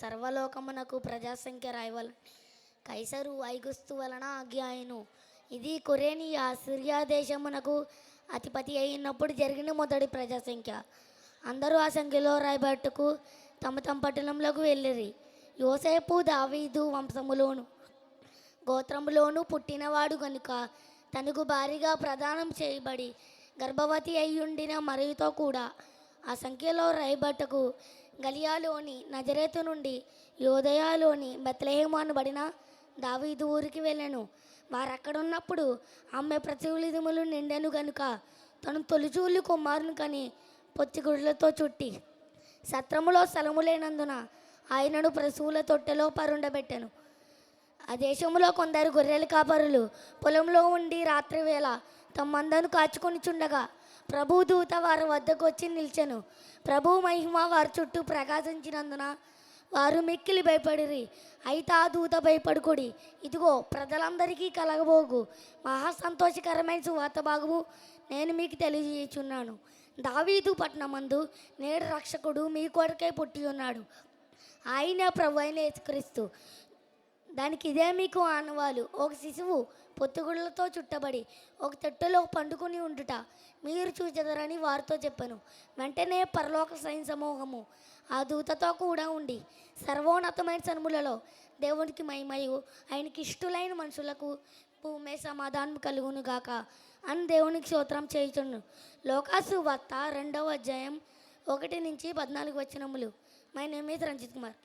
సర్వలోకమునకు ప్రజాసంఖ్య రాయవల్ కైసరు ఐగుస్తు వలన ఆజ్ఞాయను. ఇది కొరేనియా సిరియా దేశమునకు అధిపతి అయినప్పుడు జరిగిన మొదటి ప్రజాసంఖ్య. అందరూ ఆ సంఖ్యలో రాయబట్టుకు తమ తమ పట్టణంలోకి వెళ్ళిరి. యోసేపు దావీదు వంశములోను గోత్రములోను పుట్టినవాడు గనుక తనకు భారీగా ప్రదానం చేయబడి గర్భవతి అయ్యుండిన మరియుతో కూడా ఆ సంఖ్యలో రాయబట్టకు గలియాలోని నజరేతు నుండి యోదయాలోని బెత్లెహేము అనబడిన దావీదు ఊరికి వెళ్ళాను. వారు అక్కడున్నప్పుడు ఆమె ప్రతిఫలితములు నిండెను గనుక తను తొలిచూలు కుమారుని కని పొత్తిగుడ్లతో చుట్టి సత్రములో స్థలము లేనందున ఆయనను ప్రసూల తొట్టెలో పరుండబెట్టెను. ఆ దేశంలో కొందరు గొర్రెల కాపరులు పొలంలో ఉండి రాత్రి వేళ తమ మందను కాచుకొని చుండగా ప్రభు దూత వారి వద్దకు వచ్చి నిలిచెను. ప్రభు మహిమ వారి చుట్టూ ప్రకాశించినందున వారు మిక్కిలి భయపడిరి. అయితే ఆ దూత భయపడుకొడి, ఇదిగో ప్రజలందరికీ కలగబోగు మహా సంతోషకరమైన సువార్త భాగము నేను మీకు తెలియజేయుచున్నాను. దావీదు పట్టణమందు నేడు రక్షకుడు మీ కొరకే పుట్టి ఉన్నాడు. ఆయన ప్రభు అయిన యేసుక్రీస్తు. దానికి ఇదే మీకు ఆనవాలు. ఒక శిశువు పొత్తిగుళ్ళతో చుట్టబడి ఒక తొట్టెలో పండుకొని ఉండుట మీరు చూచెదరని వారితో చెప్పాను. వెంటనే పరలోక సైన్య సమూహము ఆ దూతతో కూడా ఉండి సర్వోన్నతమైన సన్ములలో దేవునికి మహిమయు ఆయనకి ఇష్టలైన మనుషులకు భూమి సమాధానం కలుగును గాక అని దేవునికి స్తోత్రం చేయుచుండు. లోకాసు వార్త 2వ అధ్యాయం 1 నుంచి 14 వచనములు. My name is Ranjit Kumar.